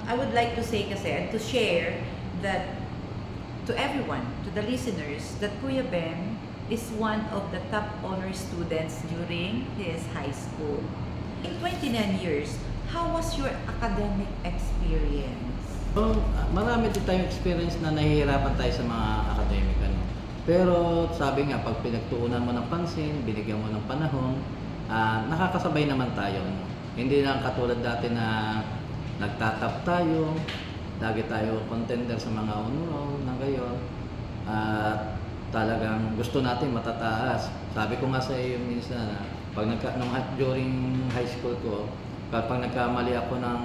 I would like to say kasi and to share that to everyone, to the listeners, that Kuya Ben is one of the top honor students during his high school. In 29 years, how was your academic experience? So, marami din tayong experience na nahihirapan tayo sa mga academic ano. Pero sabi nga, pag pinagtuunan mo ng pansin, binigyan mo ng panahon, nakakasabay naman tayo. Ano. Hindi lang katulad dati na nagtatap tayo, lagi tayo contender sa mga honor na gayon. At talagang gusto natin matataas. Sabi ko nga sa iyo minsan na during high school ko, kapag nagkamali ako ng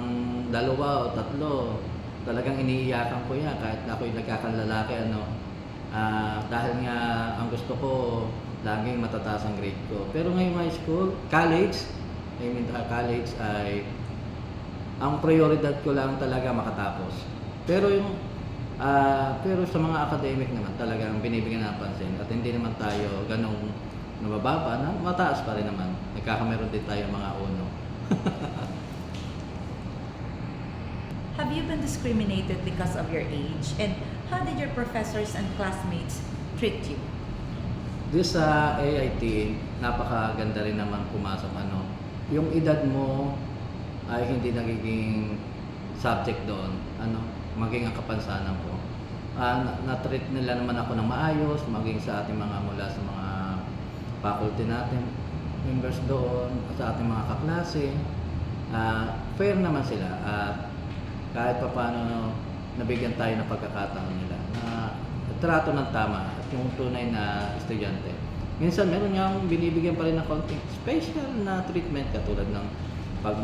2 o 3, talagang iniiyakan ko yan kahit na ako'y nagkakalalaki ano. Dahil nga ang gusto ko laging matataas ang grade ko. Pero ngayong high school, college ay ang prioridad ko lang talaga makatapos. Pero pero sa mga academic naman talagang binibigyan ng pansin at hindi naman tayo ganong nabababa na mataas pa rin naman. Nagkakameron din tayo mga uno. Have you been discriminated because of your age? And how did your professors and classmates treat you? This sa AIT, napakaganda rin naman pumasok ano. Yung edad mo ay hindi nagiging subject doon, ano, maging ang kapansanan ko. Na-treat nila naman ako ng maayos, maging sa ating mga mula sa mga faculty natin, members doon, sa ating mga kaklase. Fair naman sila at kahit pa paano nabigyan tayo ng pagkakataon nila na trato ng tama at yung tunay na estudyante. Minsan meron nga binibigyan pa rin ng konting special na treatment katulad ng pag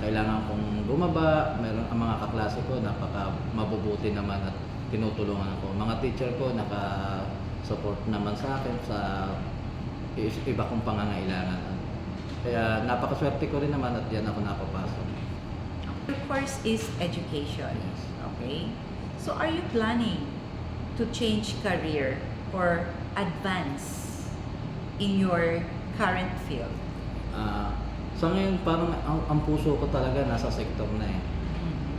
kailangan kong bumaba, meron ang mga kaklase ko napaka mabubuti naman at tinutulungan ako. Mga teacher ko naka-support naman sa akin sa iba kong pangangailangan. Kaya napakaswerte ko rin naman at diyan ako napapasok. Your course is education. Yes. Okay? So are you planning to change career or advance in your current field? Sa ngayon, parang ang puso ko talaga nasa sektor na eh.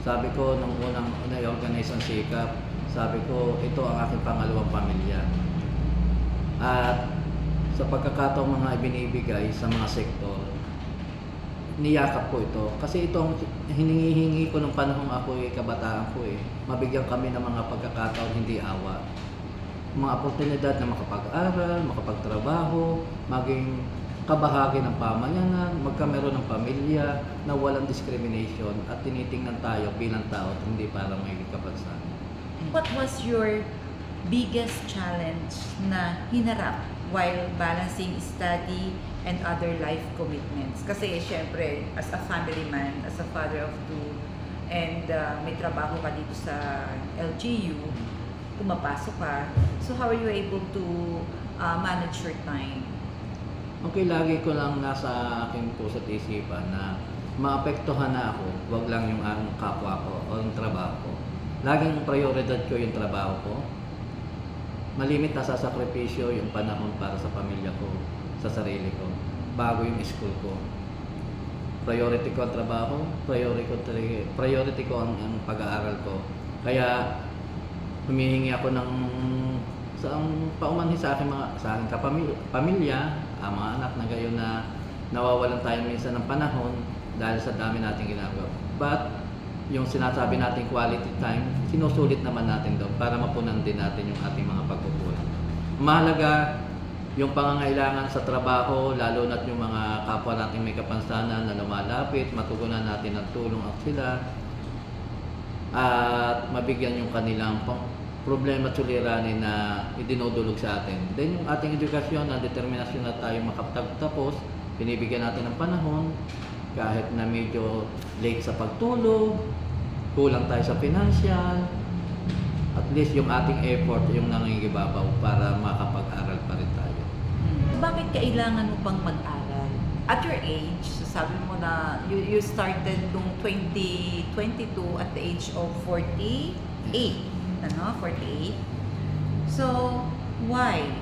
Sabi ko, nung unang na-organize ang sikap, sabi ko, ito ang aking pangalawang pamilya. At sa pagkakataong mga ibinibigay sa mga sektor, niyakap ko ito. Kasi ito ang hiningi ko nung panahong ako kabataan ko eh. Mabigyan kami ng mga pagkakataon, hindi awa. Mga oportunidad na makapag-aral, makapagtrabaho, maging kabahagi ng pamayanan, magkameron ng pamilya na walang discrimination at tinitingnan tayo bilang tao at hindi para may kapansanan. What was your biggest challenge na hinarap while balancing study and other life commitments? Kasi syempre, as a family man, as a father of 2, and may trabaho ka dito sa LGU, pumapasok ka. So how are you able to manage your time? Okay, lagi ko lang nasa aking puso at isipan na maapektuhan na ako, wag lang yung ang kapwa ko o yung trabaho ko. Laging prioridad ko yung trabaho ko. Malimit na sa sakripisyo yung panahon para sa pamilya ko, sa sarili ko, bago yung school ko. Priority ko ang trabaho, priority ko ang pag-aaral ko. Kaya humihingi ako ng paumanhin sa aking pamilya, ang mga anak na gayon na nawawalan tayo minsan ng panahon dahil sa dami nating ginagawa. But yung sinasabi nating quality time, sinusulit naman natin doon para mapunan din natin yung ating mga pagkukulang. Mahalaga yung pangangailangan sa trabaho, lalo na't yung mga kapwa nating may kapansanan na lumalapit, matugunan natin ng tulong at sila at mabigyan yung kanilang problema at suliranin na idinudulog sa atin. Then yung ating edukasyon na determinasyon na tayo makapagtapos, binibigyan natin ng panahon kahit na medyo late sa pagtulog, kulang tayo sa financial, at least yung ating effort yung nangingibabaw para makapag-aral pa rin tayo. Bakit kailangan mo pang mag-aral? At your age, sabi mo na you started nung 2022 at the age of 48. Ano? 48. So, why?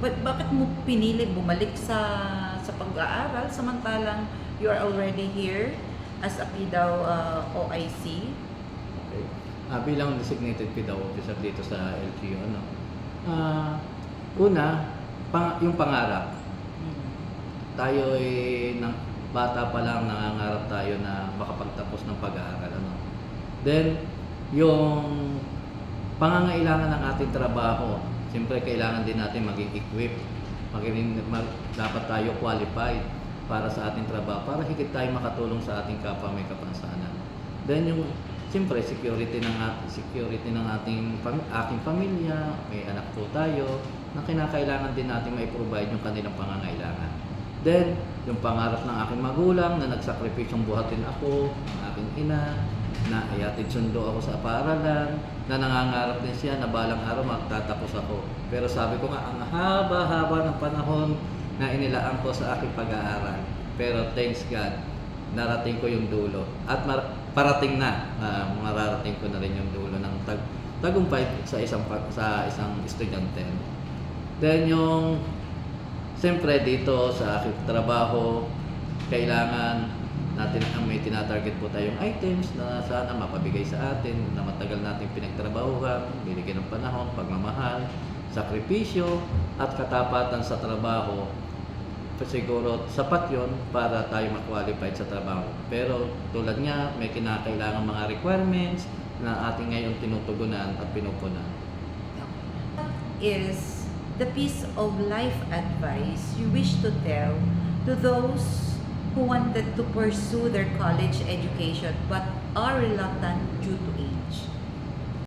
Bakit mo pinili bumalik sa pag-aaral samantalang you are already here as a PDAW OIC? bilang designated PIDA officer dito sa LGU, ano, una, yung pangarap. Tayo ay bata pa lang nangangarap tayo na makapagtapos ng pag-aaral, ano. Then, yung pangangailangan ng ating trabaho, siyempre kailangan din natin maging equipped, dapat tayo qualified para sa ating trabaho, para higit tayo makatulong sa ating kapwa may kapansanan. Then yung siyempre security ng aking pamilya, may anak po tayo na kinakailangan din natin mai-provide yung kanilang pangangailangan. Then yung pangarap ng aking magulang na nagsakripisyong buhatin ako, ang aking ina, na ayatid sundo ako sa paaralan, na nangangarap din siya na balang araw magtatapos ako. Pero sabi ko nga, ang haba-haba ng panahon na inilaan ko sa aking pag-aaral. Pero thanks God, narating ko yung dulo. At parating na, mararating ko na rin yung dulo ng tagumpay sa isang estudyante. Then yung, siyempre dito sa aking trabaho, kailangan natin may tinatarget po tayong items na sana mapabigay sa atin, na matagal nating pinagtrabahuhan, binigyan ng panahon, pagmamahal, sakripisyo at katapatan sa trabaho. Siguro sapat yon para tayo ma-qualified sa trabaho. Pero tulad nga, may kinakailangan mga requirements na ating ngayon tinutugunan at pinupunan. Is the piece of life advice you wish to tell to those who wanted to pursue their college education but are reluctant due to age?